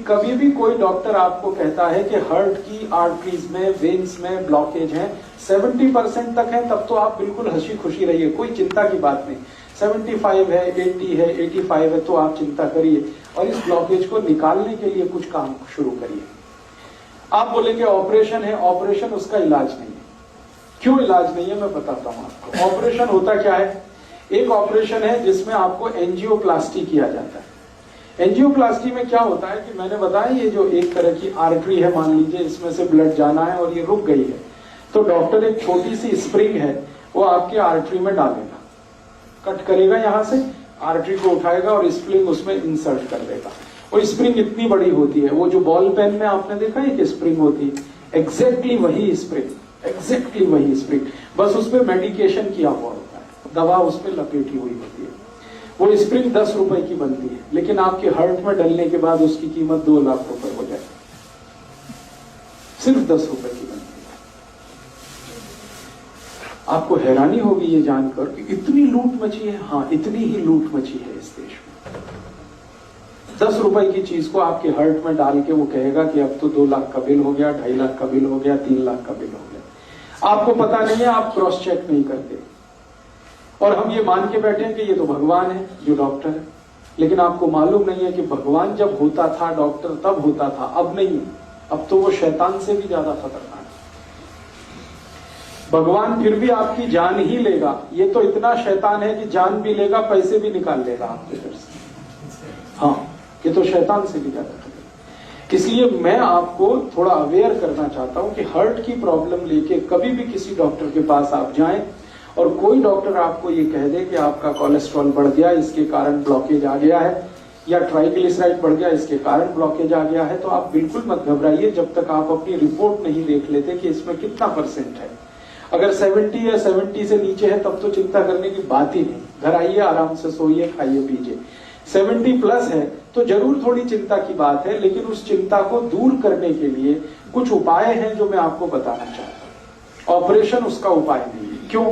कभी भी कोई डॉक्टर आपको कहता है कि हार्ट की आर्टरीज में, वेन्स में ब्लॉकेज है, 70% तक है, तब तो आप बिल्कुल हंसी खुशी रहिए, कोई चिंता की बात नहीं। 75 है, 80 है, 85 है, तो आप चिंता करिए और इस ब्लॉकेज को निकालने के लिए कुछ काम शुरू करिए। आप बोलेंगे ऑपरेशन है, ऑपरेशन उसका इलाज नहीं है। क्यों इलाज नहीं है मैं बताता हूं आपको। ऑपरेशन होता क्या है? एक ऑपरेशन है जिसमें आपको एंजियोप्लास्टी किया जाता है। एंजियोप्लास्टी में क्या होता है कि मैंने बताया ये जो एक तरह की आर्टरी है, मान लीजिए इसमें से ब्लड जाना है और ये रुक गई है, तो डॉक्टर एक छोटी सी स्प्रिंग है वो आपके आर्टरी में डालेगा, कट करेगा, यहां से आर्टरी को उठाएगा और स्प्रिंग उसमें इंसर्ट कर देगा। और स्प्रिंग इतनी बड़ी होती है, वो जो बॉल पेन में आपने देखा है कि स्प्रिंग होती है, एग्जैक्टली वही स्प्रिंग, एग्जैक्टली वही स्प्रिंग, बस उसपे मेडिकेशन किया हुआ होता है, दवा उसपे लपेटी हुई होती है। वो स्प्रिंग 10 रुपए की बनती है, लेकिन आपके हार्ट में डलने के बाद उसकी कीमत 2 लाख रुपए हो जाए, सिर्फ 10 रुपए की बनती है। आपको हैरानी होगी ये जानकर कि इतनी लूट मची है। हाँ, इतनी ही लूट मची है इस देश में। 10 रुपए की चीज को आपके हार्ट में डाल के वो कहेगा कि अब तो 2 लाख का बिल हो गया, 2.5 लाख का बिल हो गया, 3 लाख का बिल हो गया। आपको पता नहीं है, आप क्रॉस चेक नहीं करते और हम ये मान के बैठे हैं कि ये तो भगवान है जो डॉक्टर है। लेकिन आपको मालूम नहीं है कि भगवान जब होता था डॉक्टर तब होता था, अब नहीं है। अब तो वो शैतान से भी ज्यादा खतरनाक है। भगवान फिर भी आपकी जान ही लेगा, ये तो इतना शैतान है कि जान भी लेगा, पैसे भी निकाल लेगा आपके घर से। हाँ, ये तो शैतान से भी ज्यादा खतरनाक। इसलिए मैं आपको थोड़ा अवेयर करना चाहता हूं कि हार्ट की प्रॉब्लम लेके कभी भी किसी डॉक्टर के पास आप जाएं और कोई डॉक्टर आपको ये कह दे कि आपका कोलेस्ट्रॉल बढ़ गया, इसके कारण ब्लॉकेज आ गया है, या ट्राइग्लिसराइड बढ़ गया, इसके कारण ब्लॉकेज आ गया है, तो आप बिल्कुल मत घबराइए जब तक आप अपनी रिपोर्ट नहीं देख लेते कि इसमें कितना % है। अगर 70 या 70 से नीचे है तब तो चिंता करने की बात ही नहीं। घर आइए, आराम से सोइए, खाइए पीजिए। 70+ है तो जरूर थोड़ी चिंता की बात है, लेकिन उस चिंता को दूर करने के लिए कुछ उपाय हैं जो मैं आपको बताना चाहता हूं। ऑपरेशन उसका उपाय नहीं है। क्यों?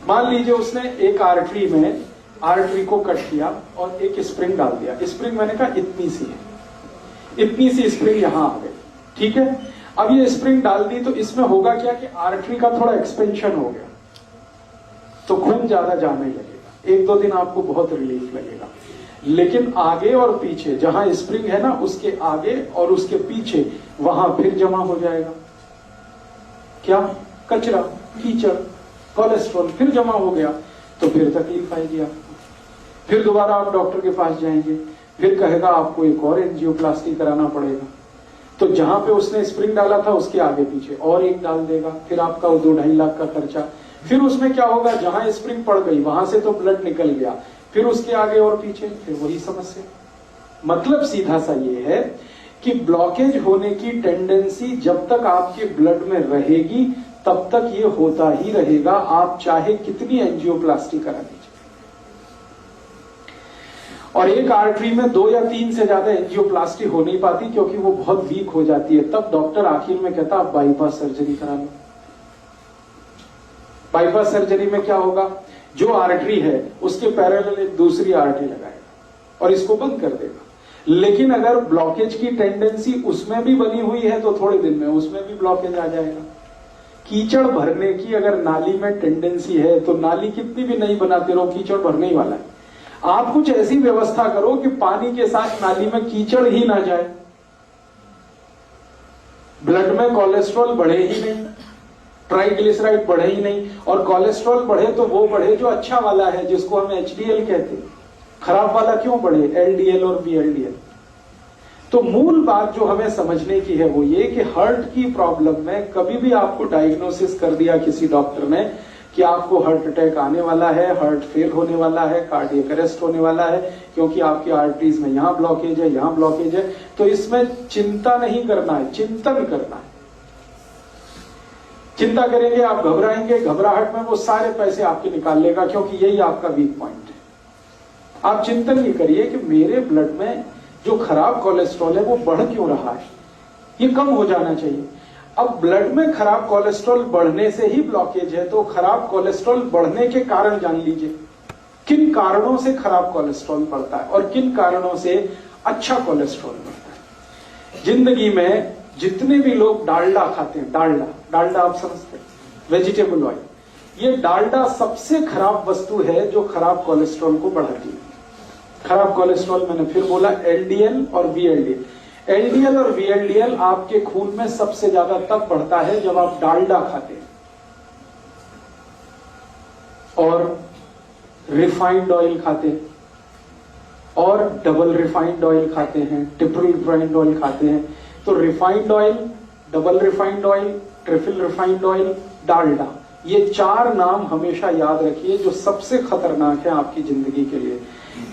मान लीजिए उसने एक आर्टरी को कट किया और एक स्प्रिंग डाल दिया। स्प्रिंग मैंने कहा इतनी सी है, इतनी सी स्प्रिंग यहां आ गई, ठीक है। अब ये स्प्रिंग डाल दी तो इसमें होगा क्या कि आर्टरी का थोड़ा एक्सपेंशन हो गया, तो खून ज्यादा जाने लगेगा। 1-2 दिन आपको बहुत रिलीफ लगेगा, लेकिन आगे और पीछे जहां स्प्रिंग है ना, उसके आगे और उसके पीछे वहां फिर जमा हो जाएगा क्या? कचरा, कीचड़, कोलेस्ट्रॉल फिर जमा हो गया, तो फिर तकलीफ आएगी आपको। फिर दोबारा आप डॉक्टर के पास जाएंगे, फिर कहेगा आपको एक और एंजियोप्लास्टी कराना पड़ेगा। तो जहां पे उसने स्प्रिंग डाला था उसके आगे पीछे और एक डाल देगा, फिर आपका 2-2.5 लाख का खर्चा। फिर उसमें क्या होगा, जहां स्प्रिंग पड़ गई वहां से तो ब्लड निकल गया, फिर उसके आगे और पीछे फिर वही समस्या। मतलब सीधा सा ये है कि ब्लॉकेज होने की टेंडेंसी जब तक आपके ब्लड में रहेगी तब तक ये होता ही रहेगा, आप चाहे कितनी एंजियोप्लास्टी करा दीजिए। और एक आर्टरी में 2 या 3 से ज्यादा एंजियोप्लास्टी हो नहीं पाती क्योंकि वो बहुत वीक हो जाती है। तब डॉक्टर आखिर में कहता आप बाईपास सर्जरी करा लो। बाईपास सर्जरी में क्या होगा, जो आर्टरी है उसके पैरेलल एक दूसरी आर्टरी लगाएगा और इसको बंद कर देगा। लेकिन अगर ब्लॉकेज की टेंडेंसी उसमें भी बनी हुई है तो थोड़े दिन में उसमें भी ब्लॉकेज आ जाएगा। कीचड़ भरने की अगर नाली में टेंडेंसी है तो नाली कितनी भी नहीं बनाते रहो, कीचड़ भरने ही वाला है। आप कुछ ऐसी व्यवस्था करो कि पानी के साथ नाली में कीचड़ ही ना जाए, ब्लड में कोलेस्ट्रॉल बढ़े ही नहीं, ट्राइग्लिसराइड बढ़े ही नहीं। और कोलेस्ट्रॉल बढ़े तो वो बढ़े जो अच्छा वाला है, जिसको हम HDL कहते हैं। खराब वाला क्यों बढ़े, LDL और VLDL। तो मूल बात जो हमें समझने की है वो ये कि हार्ट की प्रॉब्लम में कभी भी आपको डायग्नोसिस कर दिया किसी डॉक्टर ने कि आपको हार्ट अटैक आने वाला है, हार्ट फेल होने वाला है, कार्डियक अरेस्ट होने वाला है क्योंकि आपकी आर्टरीज में यहां ब्लॉकेज है, यहां ब्लॉकेज है, तो इसमें चिंता नहीं करना है, चिंतन करना है। चिंता करेंगे आप, घबराएंगे, घबराहट में वो सारे पैसे आपके निकाल लेगा, क्योंकि यही आपका वीक पॉइंट है। आप चिंतन ये करिए कि मेरे ब्लड में जो खराब कोलेस्ट्रॉल है वो बढ़ क्यों रहा है, ये कम हो जाना चाहिए। अब ब्लड में खराब कोलेस्ट्रॉल बढ़ने से ही ब्लॉकेज है, तो खराब कोलेस्ट्रॉल बढ़ने के कारण जान लीजिए। किन कारणों से खराब कोलेस्ट्रॉल बढ़ता है और किन कारणों से अच्छा कोलेस्ट्रॉल बढ़ता है। जिंदगी में जितने भी लोग डालडा खाते हैं, डालडा आप समझते हैं, वेजिटेबल ऑयल, ये डालडा सबसे खराब वस्तु है जो खराब कोलेस्ट्रॉल को बढ़ाती है। खराब कोलेस्ट्रॉल मैंने फिर बोला, एलडीएल और वीएलडीएल। एलडीएल और वीएलडीएल आपके खून में सबसे ज्यादा तब बढ़ता है जब आप डालडा खाते हैं और रिफाइंड ऑयल खाते हैं और डबल रिफाइंड ऑयल खाते हैं, ट्रिपल रिफाइंड ऑयल खाते हैं। तो refined oil, double refined oil, triple refined oil, Dalda, ये 4 नाम हमेशा याद रखिए जो सबसे खतरनाक है आपकी जिंदगी के लिए।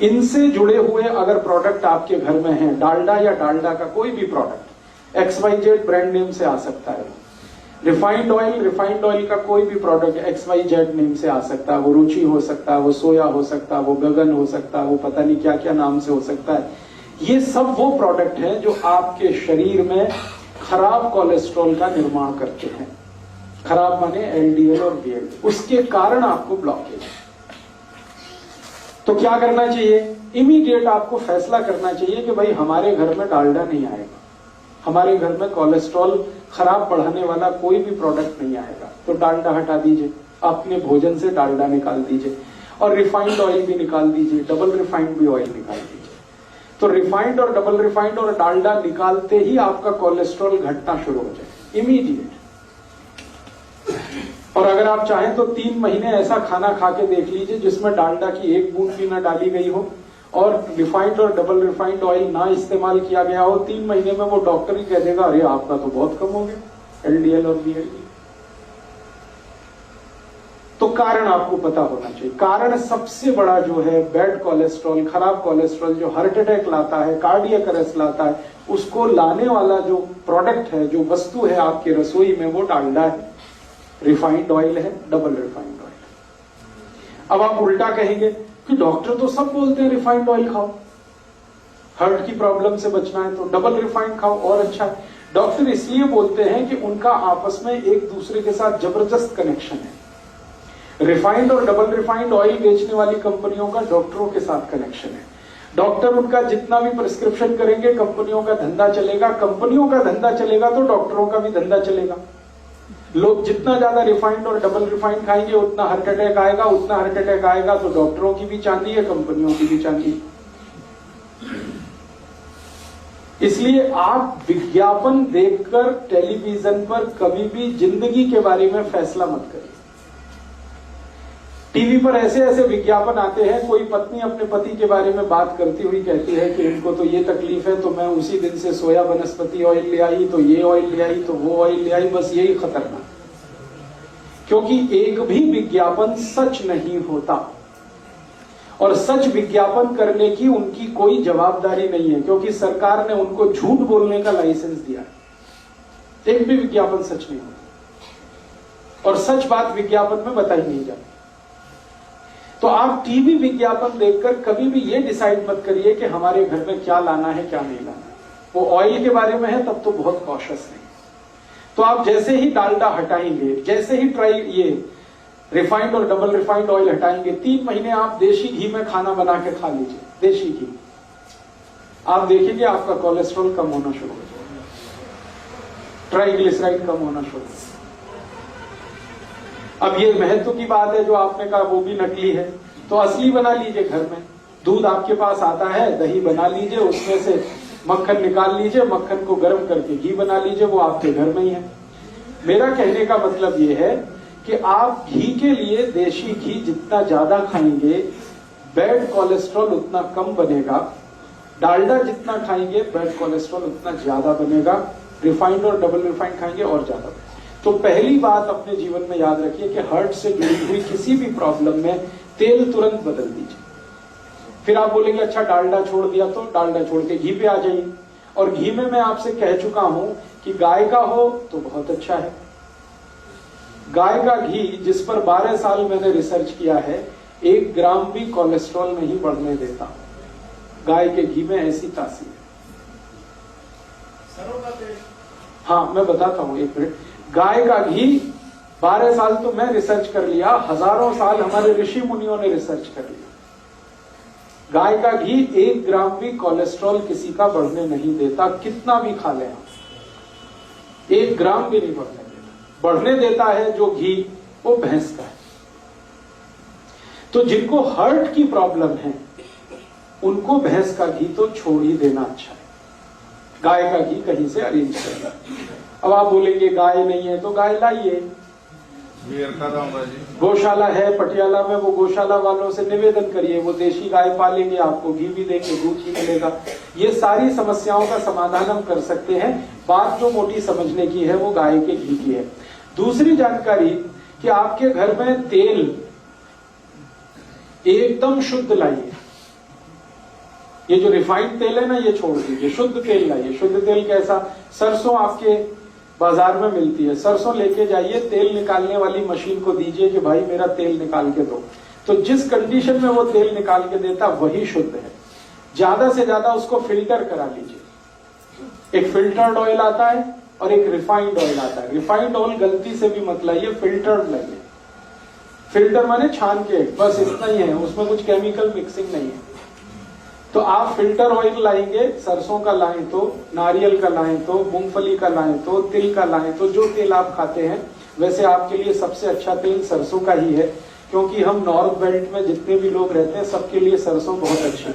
इनसे जुड़े हुए अगर प्रोडक्ट आपके घर में हैं, डालडा या डालडा का कोई भी प्रोडक्ट, XYZ ब्रांड नेम से आ सकता है। रिफाइंड ऑयल का कोई भी प्रोडक्ट XYZ नेम से आ सकता है। वो रुचि हो सकता है, वो सोया हो सकता है, वो गगन हो सकता है, वो पता नहीं क्या क्या नाम से हो सकता है। ये सब वो प्रोडक्ट हैं जो आपके शरीर में खराब कोलेस्ट्रॉल का निर्माण करते हैं। खराब माने एलडीएल और वीएलडीएल, उसके कारण आपको ब्लॉकेज। तो क्या करना चाहिए? इमीडिएट आपको फैसला करना चाहिए कि भाई हमारे घर में डालडा नहीं आएगा, हमारे घर में कोलेस्ट्रॉल खराब बढ़ाने वाला कोई भी प्रोडक्ट नहीं आएगा। तो डालडा हटा दीजिए, अपने भोजन से डालडा निकाल दीजिए और रिफाइंड ऑयल भी निकाल दीजिए, डबल रिफाइंड भी ऑयल निकाल दीजिए। तो रिफाइंड और डबल रिफाइंड और डालडा निकालते ही आपका कोलेस्ट्रॉल घटना शुरू हो जाए, इमीडिएट। और अगर आप चाहें तो 3 महीने ऐसा खाना खा के देख लीजिए जिसमें डालडा की 1 बूंद भी ना डाली गई हो और रिफाइंड और डबल रिफाइंड ऑयल ना इस्तेमाल किया गया हो। 3 महीने में वो डॉक्टर ही कह देगा अरे आपका तो बहुत कम हो गया एलडीएल और वीएलडीएल। तो कारण आपको पता होना चाहिए। कारण सबसे बड़ा जो है बैड कोलेस्ट्रॉल, खराब कोलेस्ट्रॉल जो हार्ट अटैक लाता है, कार्डियक अरेस्ट लाता है, उसको लाने वाला जो प्रोडक्ट है, जो वस्तु है आपके रसोई में, वो डालडा है, रिफाइंड ऑयल है, डबल रिफाइंड ऑयल। अब आप उल्टा कहेंगे कि डॉक्टर तो सब बोलते हैं रिफाइंड ऑयल खाओ, हार्ट की प्रॉब्लम से बचना है तो डबल रिफाइंड खाओ और अच्छा है। डॉक्टर इसलिए बोलते हैं कि उनका आपस में एक दूसरे के साथ जबरदस्त कनेक्शन है। रिफाइंड और डबल रिफाइंड ऑयल बेचने वाली कंपनियों का डॉक्टरों के साथ कनेक्शन है। डॉक्टर उनका जितना भी प्रिस्क्रिप्शन करेंगे, कंपनियों का धंधा चलेगा, कंपनियों का धंधा चलेगा तो डॉक्टरों का भी धंधा चलेगा। लोग जितना ज्यादा रिफाइंड और डबल रिफाइंड खाएंगे उतना हार्ट अटैक आएगा, उतना हार्ट अटैक आएगा तो डॉक्टरों की भी चांदी है, कंपनियों की भी चांदी है। इसलिए आप विज्ञापन देखकर टेलीविजन पर कभी भी जिंदगी के बारे में फैसला मत करिए। टीवी पर ऐसे ऐसे विज्ञापन आते हैं, कोई पत्नी अपने पति के बारे में बात करती हुई कहती है कि इनको तो ये तकलीफ है तो मैं उसी दिन से सोया वनस्पति ऑयल ले आई, तो ये ऑयल ले आई, तो वो ऑयल ले आई। बस यही खतरनाक, क्योंकि एक भी विज्ञापन सच नहीं होता और सच विज्ञापन करने की उनकी कोई जवाबदारी नहीं है, क्योंकि सरकार ने उनको झूठ बोलने का लाइसेंस दिया है। एक भी विज्ञापन सच नहीं होता और सच बात विज्ञापन में बताई नहीं जाती। तो आप टीवी विज्ञापन देखकर कभी भी ये डिसाइड मत करिए कि हमारे घर में क्या लाना है क्या नहीं लाना है। वो ऑयल के बारे में है तब तो बहुत कॉशियस है। तो आप जैसे ही डालडा हटाएंगे, जैसे ही ये रिफाइंड और डबल रिफाइंड ऑयल हटाएंगे, 3 महीने आप देशी घी में खाना बना के खा लीजिए, देशी घी। आप देखेंगे आपका कोलेस्ट्रॉल कम होना शुरू हो जाएगा, ट्राइग्लिसराइड कम होना शुरू हो जाएगा। अब ये महत्व की बात है जो आपने कहा वो भी नकली है, तो असली बना लीजिए घर में। दूध आपके पास आता है, दही बना लीजिए, उसमें से मक्खन निकाल लीजिए, मक्खन को गर्म करके घी बना लीजिए, वो आपके घर में ही है। मेरा कहने का मतलब ये है कि आप घी के लिए देशी घी जितना ज्यादा खाएंगे बैड कोलेस्ट्रॉल उतना कम बनेगा, डालडा जितना खाएंगे बैड कोलेस्ट्रॉल उतना ज्यादा बनेगा, रिफाइंड और डबल रिफाइंड खाएंगे और ज्यादा। तो पहली बात अपने जीवन में याद रखिए कि हार्ट से जुड़ी हुई किसी भी प्रॉब्लम में तेल तुरंत बदल दीजिए। फिर आप बोलेंगे अच्छा डालडा छोड़ दिया, तो डालडा छोड़ के घी पे आ जाइए। और घी में मैं आपसे कह चुका हूं कि गाय का हो तो बहुत अच्छा है। गाय का घी जिस पर 12 साल मैंने रिसर्च किया है, 1 ग्राम भी कोलेस्ट्रॉल नहीं बढ़ने देता। गाय के घी में ऐसी तासीर है। हाँ मैं बताता हूं, 1 मिनट। गाय का घी 12 साल तो मैं रिसर्च कर लिया, हजारों साल हमारे ऋषि मुनियों ने रिसर्च कर लिया। गाय का घी 1 ग्राम भी कोलेस्ट्रॉल किसी का बढ़ने नहीं देता, कितना भी खा लें आप, 1 ग्राम भी नहीं बढ़ने देता। बढ़ने देता है जो घी वो भैंस का है। तो जिनको हार्ट की प्रॉब्लम है उनको भैंस का घी तो छोड़ ही देना अच्छा है, गाय का घी कहीं से अरेंज करना। अब आप बोलेंगे गाय नहीं है तो गाय लाइए, गौशाला है पटियाला में, वो गौशाला वालों से निवेदन करिए, वो देशी गाय पालेंगे, आपको घी भी देंगे, दूध भी मिलेगा। ये सारी समस्याओं का समाधान हम कर सकते हैं। बात जो मोटी समझने की है वो गाय के घी की है। दूसरी जानकारी कि आपके घर में तेल एकदम शुद्ध लाइए। ये जो रिफाइंड तेल है ना ये छोड़ दीजिए, शुद्ध तेल लाइए। शुद्ध तेल कैसा? सरसों आपके बाजार में मिलती है, सरसों लेके जाइए, तेल निकालने वाली मशीन को दीजिए कि भाई मेरा तेल निकाल के दो। तो जिस कंडीशन में वो तेल निकाल के देता वही शुद्ध है। ज्यादा से ज्यादा उसको फिल्टर करा लीजिए। एक फिल्टर्ड ऑयल आता है और एक रिफाइंड ऑयल आता है। रिफाइंड ऑयल गलती से भी मत लाइए, फिल्टर्ड लाइए। फिल्टर माने छान के, बस इतना ही है, उसमें कुछ केमिकल मिक्सिंग नहीं है। तो आप फिल्टर ऑयल लाएंगे, सरसों का लाएं तो, नारियल का लाएं तो, मूंगफली का लाएं तो, तिल का लाएं तो, जो तेल आप खाते हैं। वैसे आपके लिए सबसे अच्छा तेल सरसों का ही है, क्योंकि हम नॉर्थ बेल्ट में जितने भी लोग रहते हैं सबके लिए सरसों बहुत अच्छी है।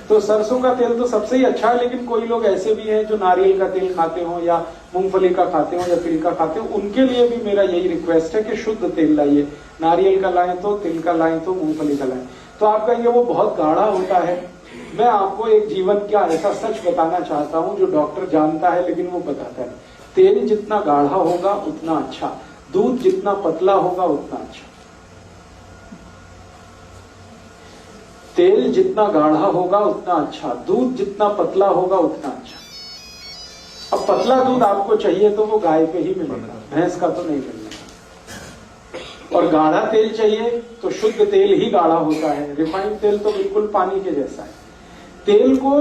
तो सरसों का तेल तो सबसे ही अच्छा है, लेकिन कोई लोग ऐसे भी हैं जो नारियल का तेल खाते हो या मूंगफली का खाते हो या तिल का खाते हो, उनके लिए भी मेरा यही रिक्वेस्ट है कि शुद्ध तेल लाइए। नारियल का लाएं तो, तिल का लाएं तो, मूंगफली का लाएं। तो आप कहेंगे वो बहुत गाढ़ा होता है। मैं आपको एक जीवन का ऐसा सच बताना चाहता हूं जो डॉक्टर जानता है लेकिन वो बताता है। तेल जितना गाढ़ा होगा उतना अच्छा, दूध जितना पतला होगा उतना अच्छा। तेल जितना गाढ़ा होगा उतना अच्छा, दूध जितना पतला होगा उतना अच्छा। अब पतला दूध आपको चाहिए तो वो गाय पे ही मिलेगा, भैंस का तो नहीं मिलेगा। और गाढ़ा तेल चाहिए तो शुद्ध तेल ही गाढ़ा होता है, रिफाइंड तेल तो बिल्कुल पानी के जैसा है। तेल को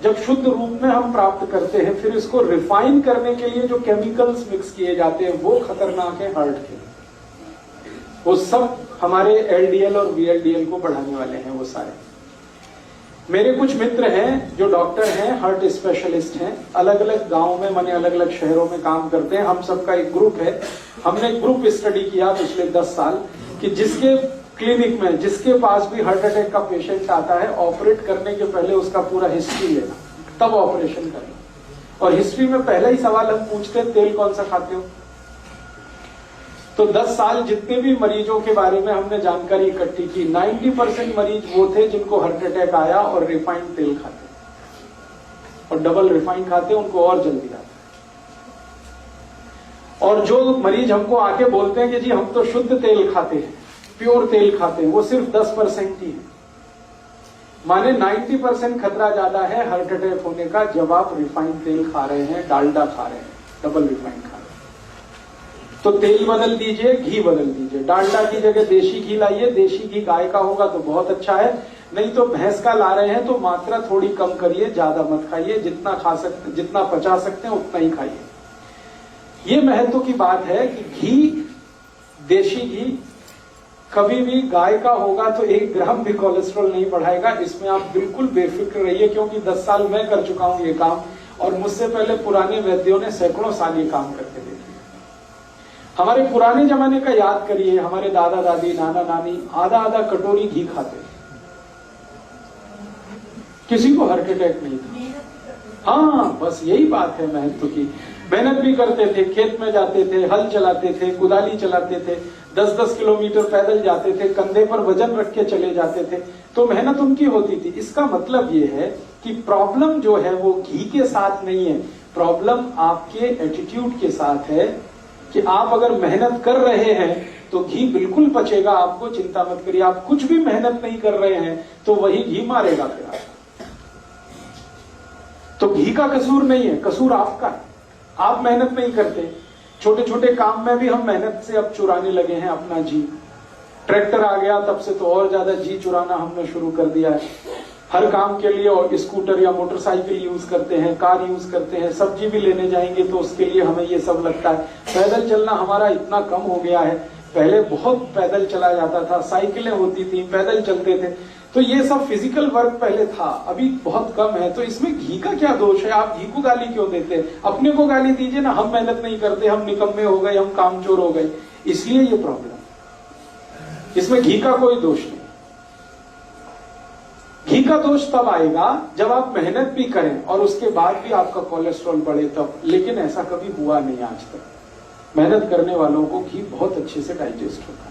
जब शुद्ध रूप में हम प्राप्त करते हैं, फिर इसको रिफाइन करने के लिए जो केमिकल्स मिक्स किए जाते हैं वो खतरनाक है हार्ट के लिए। वो सब हमारे एलडीएल और वीएलडीएल को बढ़ाने वाले हैं वो सारे। मेरे कुछ मित्र हैं जो डॉक्टर हैं, हार्ट स्पेशलिस्ट हैं, अलग अलग गांव में, माने अलग अलग शहरों में काम करते हैं। हम सबका एक ग्रुप है। हमने एक ग्रुप स्टडी किया पिछले 10 साल कि जिसके क्लिनिक में, जिसके पास भी हार्ट अटैक का पेशेंट आता है, ऑपरेट करने के पहले उसका पूरा हिस्ट्री लेना, तब ऑपरेशन करना। और हिस्ट्री में पहला ही सवाल हम पूछते हैं, तेल कौन सा खाते हो? तो 10 साल जितने भी मरीजों के बारे में हमने जानकारी इकट्ठी की, 90% मरीज वो थे जिनको हार्ट अटैक आया और रिफाइंड तेल खाते, और डबल रिफाइंड खाते उनको और जल्दी आता है। और जो मरीज हमको आके बोलते हैं कि जी हम तो शुद्ध तेल खाते हैं, प्योर तेल खाते हैं, वो सिर्फ 10% ही है। माने 90% खतरा ज्यादा है हार्ट अटैक होने का जब आप रिफाइंड तेल खा रहे हैं, डालडा खा रहे हैं, डबल रिफाइंड खा रहे हैं। तो तेल बदल दीजिए, घी बदल दीजिए। डालडा की जगह देशी घी लाइए। देशी घी गाय का होगा तो बहुत अच्छा है, नहीं तो भैंस का ला रहे हैं तो मात्रा थोड़ी कम करिए, ज्यादा मत खाइए। जितना खा सकते, जितना पचा सकते हैं उतना ही खाइए। ये महत्व की बात है कि घी, देशी घी कभी भी गाय का होगा तो 1 ग्राम भी कोलेस्ट्रॉल नहीं बढ़ाएगा। इसमें आप बिल्कुल बेफिक्र रहिए, क्योंकि 10 साल मैं कर चुका हूं ये काम, और मुझसे पहले पुराने वैद्यों ने सैकड़ों साल ये काम करके देखे। हमारे पुराने जमाने का याद करिए, हमारे दादा दादी, नाना नानी आधा आधा कटोरी घी खाते, किसी को हार्ट अटैक नहीं था। हाँ, बस यही बात है महत्व की। मेहनत भी करते थे, खेत में जाते थे, हल चलाते थे, कुदाली चलाते थे, 10-10 किलोमीटर पैदल जाते थे, कंधे पर वजन रख के चले जाते थे, तो मेहनत उनकी होती थी। इसका मतलब ये है कि प्रॉब्लम जो है वो घी के साथ नहीं है, प्रॉब्लम आपके एटीट्यूड के साथ है कि आप अगर मेहनत कर रहे हैं तो घी बिल्कुल पचेगा, आपको चिंता मत करिए। आप कुछ भी मेहनत नहीं कर रहे हैं तो वही घी मारेगा फिर आपको। तो घी का कसूर नहीं है, कसूर आपका है। आप मेहनत नहीं करते। छोटे छोटे काम में भी हम मेहनत से अब चुराने लगे हैं अपना जी। ट्रैक्टर आ गया तब से तो और ज्यादा जी चुराना हमने शुरू कर दिया है। हर काम के लिए और स्कूटर या मोटरसाइकिल यूज करते हैं, कार यूज करते हैं। सब्जी भी लेने जाएंगे तो उसके लिए हमें ये सब लगता है। पैदल चलना हमारा इतना कम हो गया है, पहले बहुत पैदल चला जाता था, साइकिलें होती थी, पैदल चलते थे। तो ये सब फिजिकल वर्क पहले था, अभी बहुत कम है। तो इसमें घी का क्या दोष है? आप घी को गाली क्यों देते हैं? अपने को गाली दीजिए ना, हम मेहनत नहीं करते, हम निकम्मे हो गए, हम कामचोर हो गए, इसलिए ये प्रॉब्लम। इसमें घी का कोई दोष नहीं। घी का दोष तब आएगा जब आप मेहनत भी करें और उसके बाद भी आपका कोलेस्ट्रॉल बढ़े तब, लेकिन ऐसा कभी हुआ नहीं आज तक। मेहनत करने वालों को घी बहुत अच्छे से डाइजेस्ट होता है।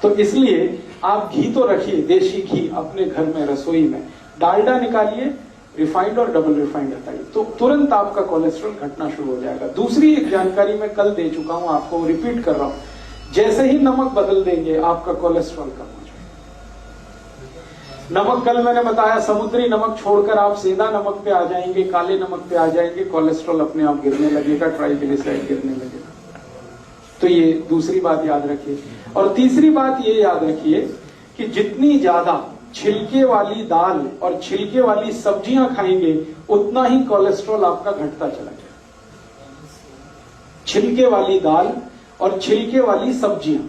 तो इसलिए आप घी तो रखिए, देशी घी अपने घर में, रसोई में। डालडा निकालिए, रिफाइंड और डबल रिफाइंड हटाइए, तो तुरंत आपका कोलेस्ट्रॉल घटना शुरू हो जाएगा। दूसरी एक जानकारी मैं कल दे चुका हूं आपको, रिपीट कर रहा हूं। जैसे ही नमक बदल देंगे आपका कोलेस्ट्रॉल कम हो जाएगा। नमक कल मैंने बताया, समुद्री नमक छोड़कर आप सीधा नमक पे आ जाएंगे, काले नमक पे आ जाएंगे, कोलेस्ट्रॉल अपने आप गिरने लगेगा, ट्राइग्लिसराइड गिरने लगेगा। तो ये दूसरी बात याद रखिए। और तीसरी बात ये याद रखिए कि जितनी ज्यादा छिलके वाली दाल और छिलके वाली सब्जियां खाएंगे उतना ही कोलेस्ट्रॉल आपका घटता चला जाएगा। छिलके वाली दाल और छिलके वाली सब्जियां,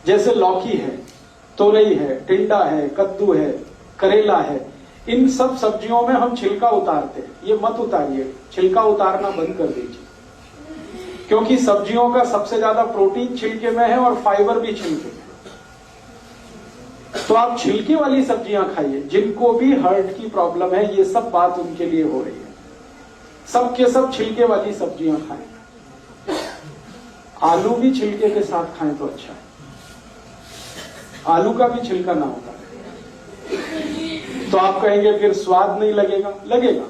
जैसे लौकी है, तोरई है, टिंडा है, कद्दू है, करेला है, इन सब सब्जियों में हम छिलका उतारते हैं। ये मत उतारिए, छिलका उतारना बंद कर दीजिए, क्योंकि सब्जियों का सबसे ज्यादा प्रोटीन छिलके में है और फाइबर भी छिलके में। तो आप छिलके वाली सब्जियां खाइए। जिनको भी हार्ट की प्रॉब्लम है, ये सब बात उनके लिए हो रही है, सब के सब छिलके वाली सब्जियां खाएं। आलू भी छिलके के साथ खाएं तो अच्छा है, आलू का भी छिलका ना होता है। तो आप कहेंगे फिर स्वाद नहीं लगेगा, लगेगा।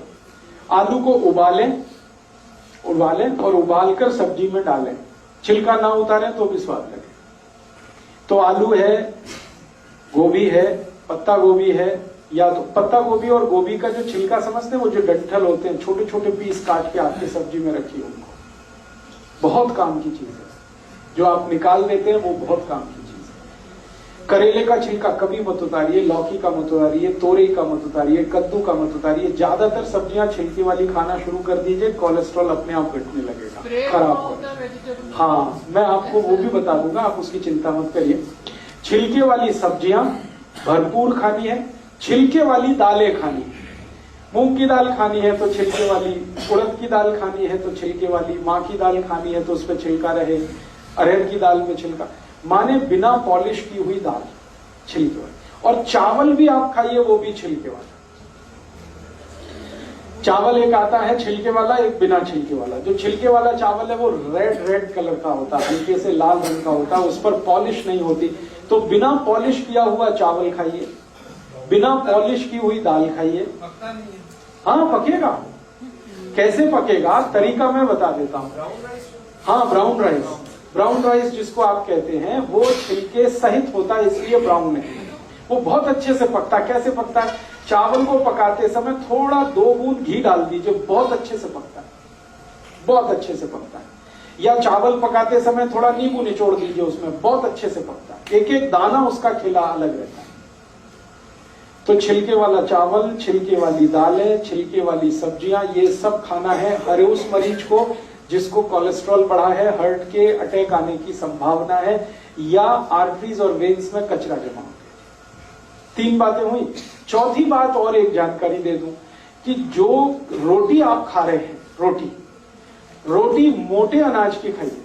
आलू को उबालें और उबालकर सब्जी में डालें, छिलका ना उतारें तो भी स्वाद लगे। तो आलू है, गोभी है, पत्ता गोभी है, या तो पत्ता गोभी और गोभी का जो छिलका समझते हैं, वो जो डंठल होते हैं, छोटे छोटे पीस काट के आपकी सब्जी में रखिए। उनको बहुत काम की चीज है, जो आप निकाल देते हैं वो बहुत काम की चीज है। करेले का छिलका कभी मत उतारिए, लौकी का मत उतारिए, तोरई का मत उतारिए, कद्दू का मत उतारिए। ज्यादातर सब्जियां छिलके वाली खाना शुरू कर दीजिए, कोलेस्ट्रॉल अपने आप घटने लगेगा, खराब होगा। हाँ, मैं आपको वो भी बता दूंगा, आप उसकी चिंता मत करिए। छिलके वाली सब्जियां भरपूर खानी है, छिलके वाली दालें खानी है। मूंग की दाल खानी है तो छिलके वाली, उड़द की दाल खानी है तो छिलके वाली, माँ की दाल खानी है तो उस पर छिलका रहे, अरहर की दाल में छिलका, माने बिना पॉलिश की हुई दाल छिलके वाली। और चावल भी आप खाइए, वो भी छिलके वाला। चावल एक आता है छिलके वाला, एक बिना छिलके वाला। जो छिलके वाला चावल है वो रेड कलर का होता है, हल्के से लाल रंग का होता है, उस पर पॉलिश नहीं होती। तो बिना पॉलिश किया हुआ चावल खाइए, बिना पॉलिश की हुई दाल खाइए। हाँ, पकेगा। कैसे पकेगा, तरीका मैं बता देता हूँ। हाँ, ब्राउन राइस, ब्राउन राइस जिसको आप कहते हैं, वो छिलके सहित होता है, इसलिए ब्राउन है। वो बहुत अच्छे से पकता है। कैसे पकता है? चावल को पकाते समय थोड़ा 2 बूंद घी डाल दीजिए, बहुत अच्छे से पकता है, बहुत अच्छे से पकता है। या चावल पकाते समय थोड़ा नींबू निचोड़ दीजिए उसमें, बहुत अच्छे से पकता है। एक एक दाना उसका खिला अलग रहता है। तो छिलके वाला चावल, छिलके वाली दालें, छिलके वाली सब्जियां, ये सब खाना है हर उस मरीज को जिसको कोलेस्ट्रॉल बढ़ा है, हार्ट के अटैक आने की संभावना है, या आर्टरीज और वेन्स में कचरा जमा हो गया। 3 बातें हुई। चौथी बात और एक जानकारी दे दूं कि जो रोटी आप खा रहे हैं, रोटी मोटे अनाज की खाइए।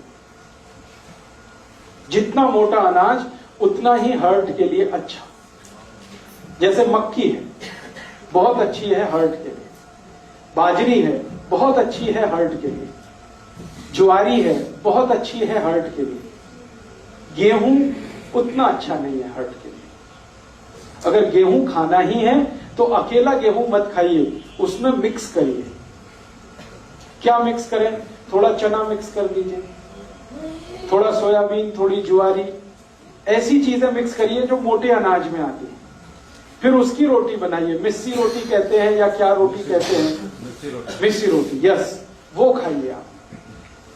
जितना मोटा अनाज उतना ही हार्ट के लिए अच्छा। जैसे मक्की है, बहुत अच्छी है हार्ट के लिए। बाजरी है, बहुत अच्छी है हार्ट के लिए। ज्वारी है, बहुत अच्छी है हार्ट के लिए। गेहूं उतना अच्छा नहीं है हार्ट के लिए। अगर गेहूं खाना ही है तो अकेला गेहूं मत खाइए, उसमें मिक्स करिए। क्या मिक्स करें? थोड़ा चना मिक्स कर दीजिए, थोड़ा सोयाबीन, थोड़ी ज्वारी, ऐसी चीजें मिक्स करिए जो मोटे अनाज में आती है। फिर उसकी रोटी बनाइए। मिस्सी रोटी कहते हैं, या क्या रोटी कहते हैं? मिस्सी रोटी, यस, वो खाइए आप।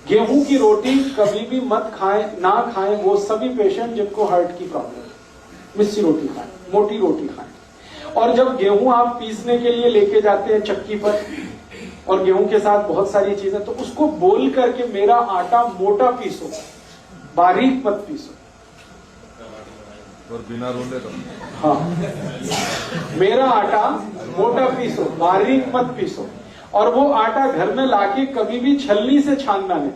गेहूं की रोटी कभी भी मत खाएं, ना खाएं वो सभी पेशेंट जिनको हार्ट की प्रॉब्लम है। मिस्सी रोटी खाएं, मोटी रोटी खाएं। और जब गेहूं आप पीसने के लिए लेके जाते हैं चक्की पर, और गेहूं के साथ बहुत सारी चीजें, तो उसको बोल करके मेरा आटा मोटा पीसो, बारीक मत पीसो। और बिना रोले तो हाँ, मेरा आटा मोटा पीसो, बारीक मत पीसो, और वो आटा घर में लाके कभी भी छलनी से छानना नहीं,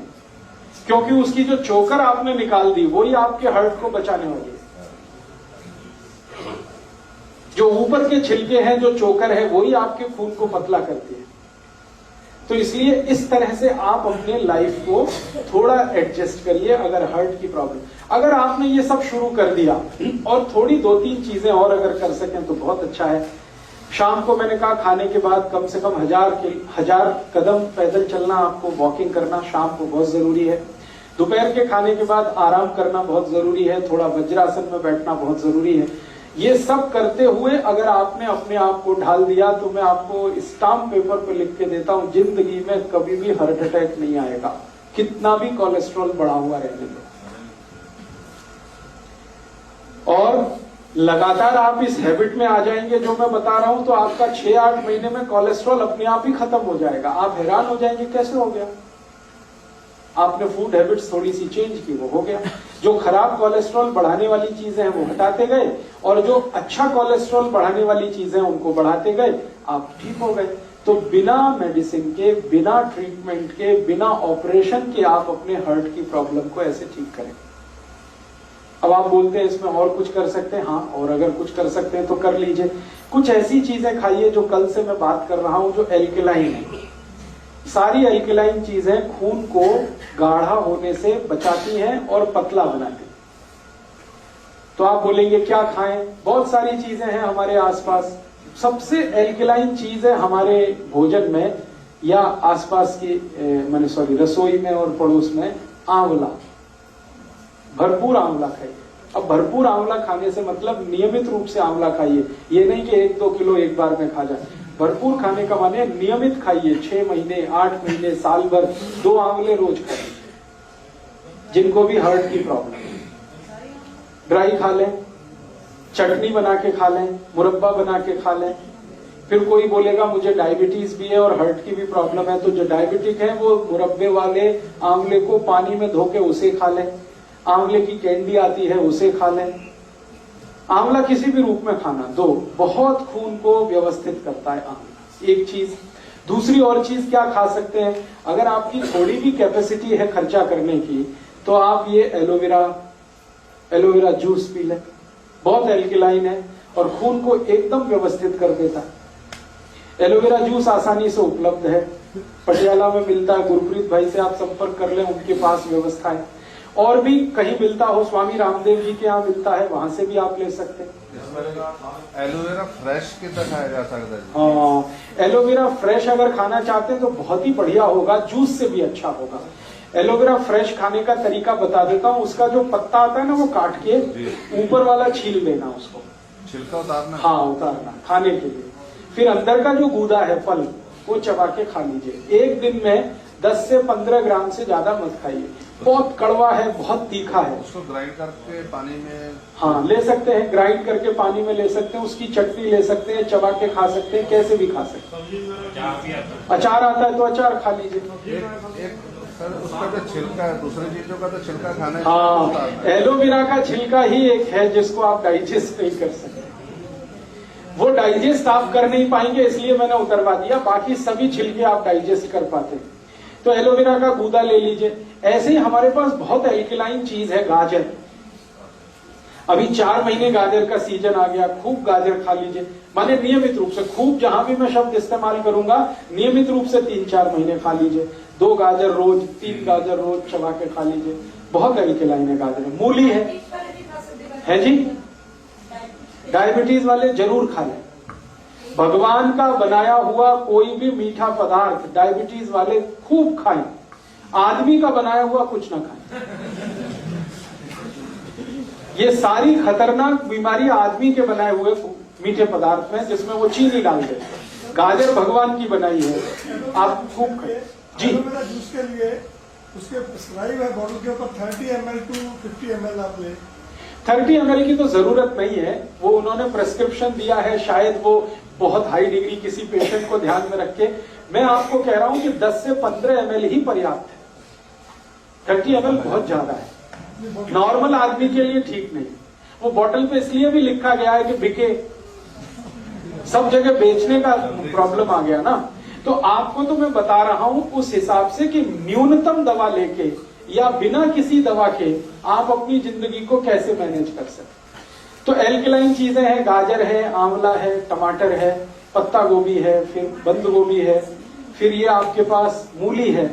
क्योंकि उसकी जो चोकर आपने निकाल दी वही आपके हार्ट को बचाने वाली है। जो ऊपर के छिलके हैं, जो चोकर है, वही आपके खून को पतला करती है। तो इसलिए इस तरह से आप अपने लाइफ को थोड़ा एडजस्ट करिए। अगर हार्ट की प्रॉब्लम, अगर आपने ये सब शुरू कर दिया और थोड़ी 2-3 चीजें और अगर कर सकें तो बहुत अच्छा है। शाम को मैंने कहा खाने के बाद कम से कम 1000 कदम पैदल चलना, आपको वॉकिंग करना शाम को बहुत जरूरी है। दोपहर के खाने के बाद आराम करना बहुत जरूरी है, थोड़ा वज्रासन में बैठना बहुत जरूरी है। ये सब करते हुए अगर आपने अपने आप को ढाल दिया तो मैं आपको स्टाम्प पेपर पर लिख के देता हूं, जिंदगी में कभी भी हार्ट अटैक नहीं आएगा, कितना भी कोलेस्ट्रॉल बढ़ा हुआ रहने दो। और लगातार आप इस हैबिट में आ जाएंगे जो मैं बता रहा हूं, तो आपका 6-8 महीने में कोलेस्ट्रॉल अपने आप ही खत्म हो जाएगा। आप हैरान हो जाएंगे कैसे हो गया, आपने फूड हैबिट्स थोड़ी सी चेंज की, वो हो गया। जो खराब कोलेस्ट्रॉल बढ़ाने वाली चीजें हैं वो हटाते गए, और जो अच्छा कोलेस्ट्रॉल बढ़ाने वाली चीजें उनको बढ़ाते गए, आप ठीक हो गए। तो बिना मेडिसिन के, बिना ट्रीटमेंट के, बिना ऑपरेशन के आप अपने हार्ट की प्रॉब्लम को ऐसे ठीक करें। अब आप बोलते हैं इसमें और कुछ कर सकते हैं, हाँ, और अगर कुछ कर सकते हैं तो कर लीजिए। कुछ ऐसी चीजें खाइए जो कल से मैं बात कर रहा हूं, जो एल्कलाइन है। सारी एल्कलाइन चीजें खून को गाढ़ा होने से बचाती हैं और पतला बनाती हैं। तो आप बोलेंगे क्या खाएं, बहुत सारी चीजें हैं हमारे आसपास। सबसे एल्कलाइन चीज है हमारे भोजन में या आसपास की रसोई में और पड़ोस में, आंवला। भरपूर आंवला खाइए। अब भरपूर आंवला खाने से मतलब नियमित रूप से आंवला खाइए, ये नहीं कि 1-2 किलो एक बार में खा जाए। भरपूर खाने का माने नियमित खाइए, 6 महीने, 8 महीने, साल भर 2 आंवले रोज खाइए। जिनको भी हार्ट की प्रॉब्लम है, ड्राई खा लें, चटनी बना के खा लें, मुरब्बा बना के खा लें। फिर कोई बोलेगा मुझे डायबिटीज भी है और हार्ट की भी प्रॉब्लम है, तो जो डायबिटिक है वो मुरब्बे वाले आंवले को पानी में धो के उसे खा लें। आंवले की कैंडी आती है उसे खा लें। आंवला किसी भी रूप में खाना, दो बहुत खून को व्यवस्थित करता है आंवला, एक चीज। दूसरी और चीज क्या खा सकते हैं, अगर आपकी थोड़ी भी कैपेसिटी है खर्चा करने की, तो आप ये एलोवेरा जूस पी लें। बहुत एल्कलाइन है और खून को एकदम व्यवस्थित कर देता है। एलोवेरा जूस आसानी से उपलब्ध है, पटियाला में मिलता है। गुरप्रीत भाई से आप संपर्क कर लें, उनके पास व्यवस्था है। और भी कहीं मिलता हो, स्वामी रामदेव जी के यहाँ मिलता है, वहां से भी आप ले सकते हैं। एलोवेरा फ्रेश कितना खाया जा सकता है? हाँ, एलोवेरा फ्रेश अगर खाना चाहते हैं तो बहुत ही बढ़िया होगा, जूस से भी अच्छा होगा। एलोवेरा फ्रेश खाने का तरीका बता देता हूँ। उसका जो पत्ता आता है ना, वो काट के ऊपर वाला छील लेना, उसको छिलका उतारना। हाँ, उतारना खाने के लिए। फिर अंदर का जो गूदा है, फल, वो चबा के खा लीजिए। एक दिन में 10 से 15 ग्राम से ज्यादा मत खाइए। बहुत कड़वा है, बहुत तीखा है। उसको ग्राइंड करके पानी में, हाँ, ले सकते हैं, ग्राइंड करके पानी में ले सकते हैं, उसकी चटनी ले सकते हैं, चबा के खा सकते हैं, कैसे भी खा सकते हैं। अचार आता है तो अचार खा लीजिए। सर उसका जो छिलका है, दूसरी चीजों का तो छिलका खाना है। हाँ, एलोवेरा का छिलका ही एक है जिसको आप डाइजेस्ट नहीं कर सकते। वो डाइजेस्ट आप कर नहीं पाएंगे, इसलिए मैंने उतरवा दिया। बाकी सभी छिलके आप डाइजेस्ट कर पाते हैं। तो एलोवेरा का गूदा ले लीजिए। ऐसे ही हमारे पास बहुत एल्कलाइन चीज है, गाजर। अभी 4 महीने गाजर का सीजन आ गया, खूब गाजर खा लीजिए। माने नियमित रूप से, खूब जहां भी मैं शब्द इस्तेमाल करूंगा, नियमित रूप से 3-4 महीने खा लीजिए। 2 गाजर रोज, 3 गाजर रोज चबा के खा लीजिए। बहुत एल्कलाइन है गाजर। मूली है जी, डायबिटीज वाले जरूर खा लें। भगवान का बनाया हुआ कोई भी मीठा पदार्थ डायबिटीज वाले खूब खाएं। आदमी का बनाया हुआ कुछ ना खाएं। ये सारी खतरनाक बीमारी आदमी के बनाए हुए मीठे पदार्थ में, जिसमें वो चीनी डाल देते हैं। गाजर भगवान की बनाई है, आप खूब खाएं जी। जूस के लिए उसके प्रिस्क्राइब है बॉटल के ऊपर 30 ml to 50 ml आप ले। 30 ml की तो जरूरत नहीं है, वो उन्होंने प्रेस्क्रिप्शन दिया है, शायद वो बहुत हाई डिग्री किसी पेशेंट को ध्यान में रख के। मैं आपको कह रहा हूं कि 10 से 15 ml ही पर्याप्त है। 30 ml बहुत ज्यादा है, नॉर्मल आदमी के लिए ठीक नहीं। वो बॉटल पे इसलिए भी लिखा गया है कि बिके, सब जगह बेचने का प्रॉब्लम आ गया ना। तो आपको तो मैं बता रहा हूं उस हिसाब से कि न्यूनतम दवा लेके या बिना किसी दवा के आप अपनी जिंदगी को कैसे मैनेज कर सकते। तो एल्कलाइन चीजें हैं, गाजर है, आंवला है, टमाटर है, पत्ता गोभी है, फिर बंद गोभी है, फिर ये आपके पास मूली है,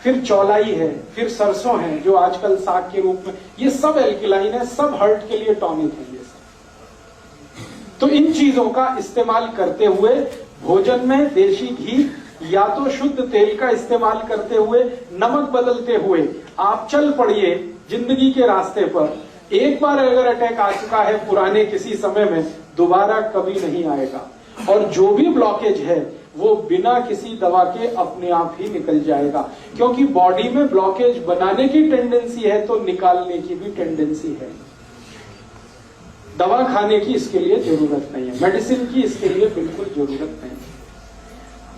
फिर चौलाई है, फिर सरसों है जो आजकल साग के रूप में, ये सब एल्कलाइन है, सब हार्ट के लिए टॉनिक है ये सब। तो इन चीजों का इस्तेमाल करते हुए भोजन में देशी घी या तो शुद्ध तेल का इस्तेमाल करते हुए, नमक बदलते हुए आप चल पड़िए जिंदगी के रास्ते पर। एक बार अगर अटैक आ चुका है पुराने किसी समय में, दोबारा कभी नहीं आएगा। और जो भी ब्लॉकेज है वो बिना किसी दवा के अपने आप ही निकल जाएगा, क्योंकि बॉडी में ब्लॉकेज बनाने की टेंडेंसी है तो निकालने की भी टेंडेंसी है। दवा खाने की इसके लिए जरूरत नहीं है, मेडिसिन की इसके लिए बिल्कुल जरूरत नहीं है।